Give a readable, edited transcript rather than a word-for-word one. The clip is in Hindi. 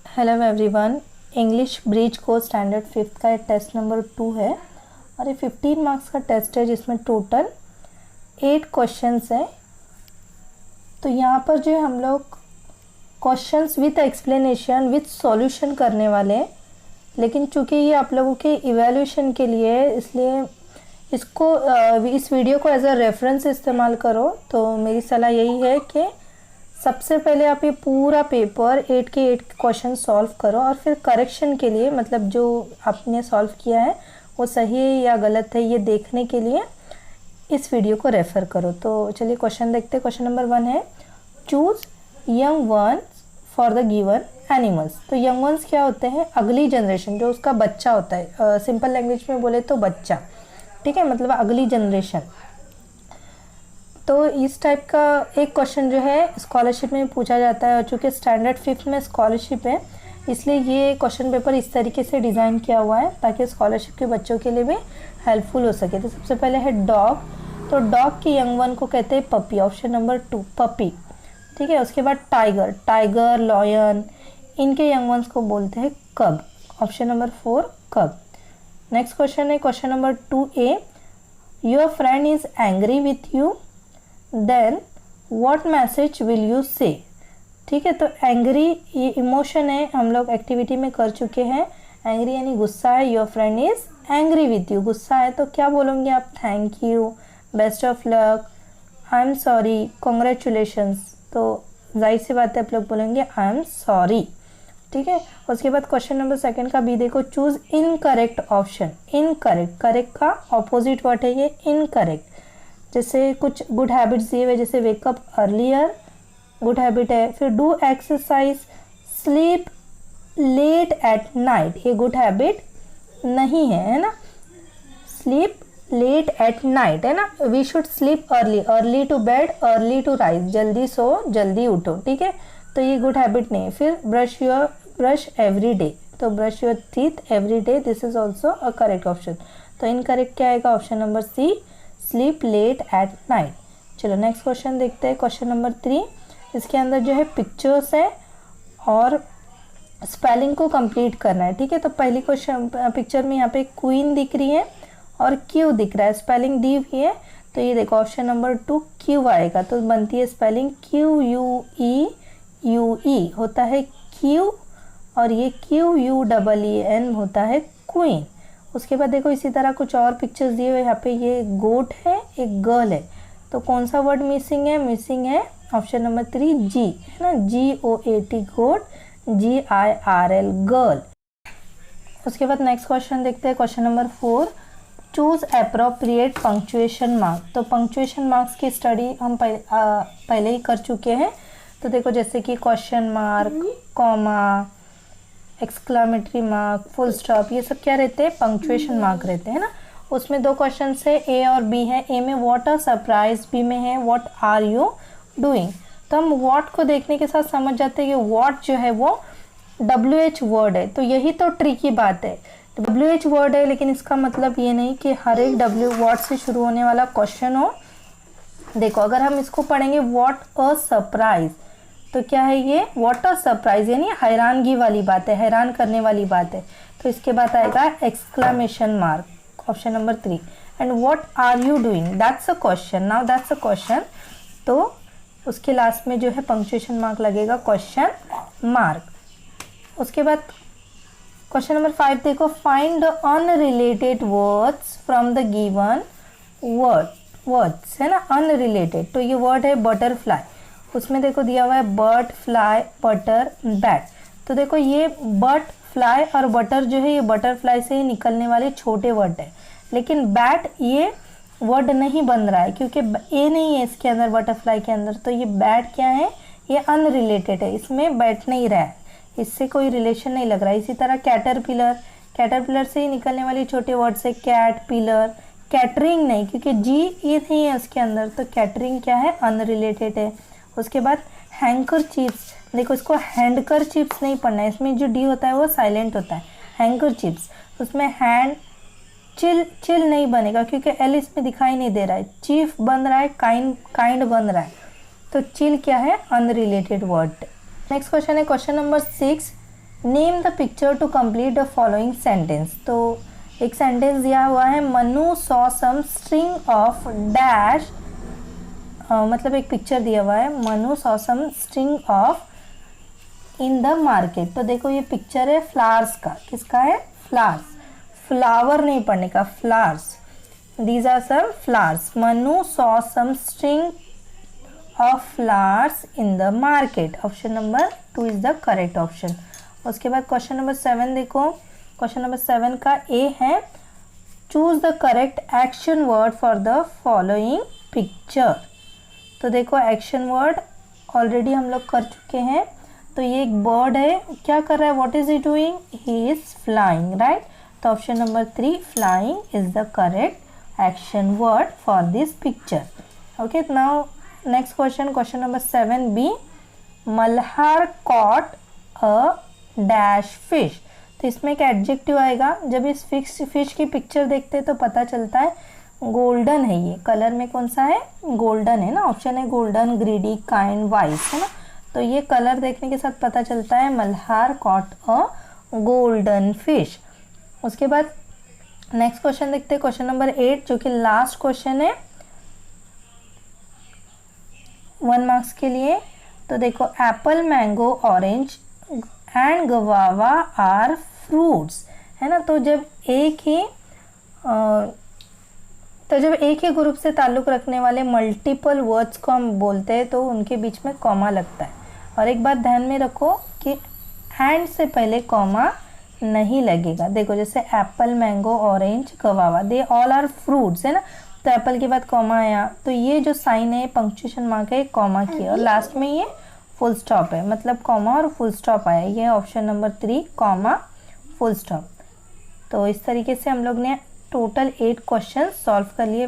Hello everyone. English bridge course standard 5th का टेस्ट नंबर 2 है और ये 15 मार्क्स का टेस्ट है जिसमें टोटल 8 क्वेश्चंस हैं। तो यहाँ पर जो है हम लोग questions with explanation with solution करने वाले हैं, लेकिन चूंकि ये आप लोगों के इवैल्यूएशन के लिए है इसलिए इसको इस वीडियो को एज अ रेफरेंस इस्तेमाल करो। तो मेरी सलाह यही है कि सबसे पहले आप ये पूरा पेपर 8 के 8 क्वेश्चन सॉल्व करो और फिर करेक्शन के लिए, मतलब जो आपने सॉल्व किया है वो सही है या गलत है ये देखने के लिए इस वीडियो को रेफ़र करो। तो चलिए क्वेश्चन देखते हैं। क्वेश्चन नंबर 1 है, choose young ones for the given animals. तो यंग वंस क्या होते हैं? अगली जनरेशन, जो उसका बच्चा होता है। सिंपल लैंग्वेज में बोले तो बच्चा, ठीक है, मतलब अगली जनरेशन। तो इस टाइप का एक क्वेश्चन जो है स्कॉलरशिप में पूछा जाता है और चूँकि स्टैंडर्ड 5th में स्कॉलरशिप है इसलिए ये क्वेश्चन पेपर इस तरीके से डिज़ाइन किया हुआ है ताकि स्कॉलरशिप के बच्चों के लिए भी हेल्पफुल हो सके। तो सबसे पहले है डॉग। तो डॉग के यंग वन को कहते हैं पपी, ऑप्शन नंबर 2 पपी, ठीक है। उसके बाद टाइगर, टाइगर, लॉयन, इनके यंग वंस को बोलते हैं cub, option number 4 cub. Next question है question number 2A, your friend is angry with you, then what message will you say. ठीक है, तो एंग्री ये इमोशन है, हम लोग एक्टिविटी में कर चुके हैं। एंग्री यानी गुस्सा है, your friend is angry with you, गुस्सा है तो क्या बोलोगे आप? Thank you, best of luck, I am sorry, congratulations. तो जाहिर सी बात है आप लोग बोलेंगे आई एम सॉरी, ठीक है। उसके बाद क्वेश्चन नंबर 2 का बी देखो, choose incorrect option. Incorrect, correct का ऑपोजिट वर्ड है ये इनकरेक्ट। जैसे कुछ गुड हैबिट्स दिए हुए, जैसे वेकअप अर्लियर गुड हैबिट है, फिर do exercise, sleep late at night, ये गुड हैबिट नहीं है ना। स्लीप लेट एट नाइट है ना, we should sleep early, early to bed early to rise, जल्दी सो जल्दी उठो, ठीक है, तो ये गुड हैबिट नहीं है। फिर ब्रश एवरी डे, तो brush your teeth every day, this is also a correct option. तो इनकरेक्ट क्या आएगा? Option number C, sleep late at night. चलो नेक्स्ट क्वेश्चन देखते हैं, क्वेश्चन नंबर 3। इसके अंदर जो है पिक्चर्स है और स्पेलिंग को कंप्लीट करना है, ठीक है। तो पहली क्वेश्चन पिक्चर में यहाँ पे क्वीन दिख रही है और क्यू दिख रहा है, स्पेलिंग दी हुई है। तो ये देखो ऑप्शन नंबर 2 क्यू आएगा, तो बनती है स्पेलिंग QUEUE होता है क्यू, और ये QUEEN होता है क्वीन। उसके बाद देखो इसी तरह कुछ और पिक्चर्स दिए हुए, यहाँ पे ये गोट है, एक गर्ल है, तो कौन सा वर्ड मिसिंग है? मिसिंग है ऑप्शन नंबर 3 जी, है ना, GOAT गोट, GIRL गर्ल। उसके बाद नेक्स्ट क्वेश्चन देखते हैं, question number 4, choose appropriate punctuation mark. तो पंक्चुएशन मार्क्स की स्टडी हम पहले ही कर चुके हैं। तो देखो जैसे कि question mark, comma, exclamatory mark, full stop, ये सब क्या रहते हैं? पंक्चुएशन मार्क रहते हैं ना। उसमें 2 क्वेश्चन है, ए और बी है। ए में व्हाट अ सरप्राइज, बी में है व्हाट आर यू डूइंग। तो हम व्हाट को देखने के साथ समझ जाते हैं कि व्हाट जो है वो WH वर्ड है, तो यही तो ट्रिकी बात है। WH वर्ड है लेकिन इसका मतलब ये नहीं कि हर एक वर्ड से शुरू होने वाला क्वेश्चन हो। देखो अगर हम इसको पढ़ेंगे व्हाट अ सरप्राइज, तो क्या है ये? व्हाट अ सरप्राइज यानी हैरानगी वाली बात है, हैरान करने वाली बात है। तो इसके बाद आएगा exclamation mark, option number 3। And what are you doing, that's a question, now that's a question, तो उसके लास्ट में जो है पंक्चुएशन मार्क लगेगा, क्वेश्चन मार्क। उसके बाद क्वेश्चन नंबर 5 देखो, find the unrelated words from the given words, है ना, अनरिलेटेड। तो ये वर्ड है बटरफ्लाई, उसमें देखो दिया हुआ है बर्ड, फ्लाई, बटर, बैट। तो देखो ये बर्ड, फ्लाई और बटर जो है ये बटरफ्लाई से ही निकलने वाले छोटे वर्ड है, लेकिन बैट ये वर्ड नहीं बन रहा है क्योंकि ए नहीं है इसके अंदर, बटरफ्लाई के अंदर। तो ये बैट क्या है? ये अनरिलेटेड है, इसमें बैठ नहीं रहा है, इससे कोई रिलेशन नहीं लग रहा है। इसी तरह कैटरपिलर, कैटरपिलर से ही निकलने वाली छोटे वर्ड से कैट, पिलर, कैटरिंग नहीं क्योंकि जी ये नहीं है उसके अंदर, तो कैटरिंग क्या है? अनरिलेटेड है। उसके बाद हैंकर चिप्स, देखो इसको हैंडकर चिप्स नहीं पढ़ना है, इसमें जो डी होता है वो साइलेंट होता है, हैंकर चिप्स। उसमें हैंड, चिल नहीं बनेगा क्योंकि एल इसमें दिखाई नहीं दे रहा है, चीफ बन रहा है, काइंड बन रहा है, तो चिल क्या है? Unrelated word. नेक्स्ट क्वेश्चन है question number 6, name the picture to complete the following sentence. तो एक सेंटेंस दिया हुआ है, Manu saw some string of dash, मतलब एक पिक्चर दिया हुआ है, Manu saw some string of in the market. तो देखो ये पिक्चर है फ्लावर्स का, किसका है, फ्लावर्स, फ्लावर नहीं पढ़ने का, flowers, these are some flowers. Manu saw some string of flowers in the market, option number 2 is the correct option. उसके बाद क्वेश्चन नंबर 7 देखो, क्वेश्चन नंबर 7 का ए है, choose the correct action word for the following picture. तो देखो एक्शन वर्ड ऑलरेडी हम लोग कर चुके हैं। तो ये एक बर्ड है, क्या कर रहा है, what is he doing, he is flying, right. तो option number 3 flying is the correct action word for this picture. Okay, now next question, question number 7b, Malhar caught a dash fish. तो इसमें एक एडजेक्टिव आएगा। जब इस फिश की पिक्चर देखते हैं तो पता चलता है गोल्डन है, ये कलर में कौन सा है, गोल्डन है ना, ऑप्शन है गोल्डन, ग्रीडी, काइंड, वाइस, है ना। तो ये कलर देखने के साथ पता चलता है मल्हार कॉट अ गोल्डन फिश। उसके बाद नेक्स्ट क्वेश्चन देखते हैं, क्वेश्चन नंबर 8 जो कि लास्ट क्वेश्चन है 1 मार्क्स के लिए। तो देखो apple, mango, orange and guava are fruits, है ना। तो जब एक ही ग्रुप से ताल्लुक़ रखने वाले मल्टीपल वर्ड्स को हम बोलते हैं तो उनके बीच में कॉमा लगता है। और एक बात ध्यान में रखो कि एंड से पहले कॉमा नहीं लगेगा। देखो जैसे apple, mango, orange, guava, they all are fruits, है ना। तो एप्पल के बाद कॉमा आया, तो ये जो साइन है पंक्चुएशन मार्क है, कॉमा की, और लास्ट में ये फुल स्टॉप है, मतलब कॉमा और फुल स्टॉप आया, ये option number 3 comma full stop. तो इस तरीके से हम लोग ने टोटल 8 क्वेश्चन सॉल्व कर लिए।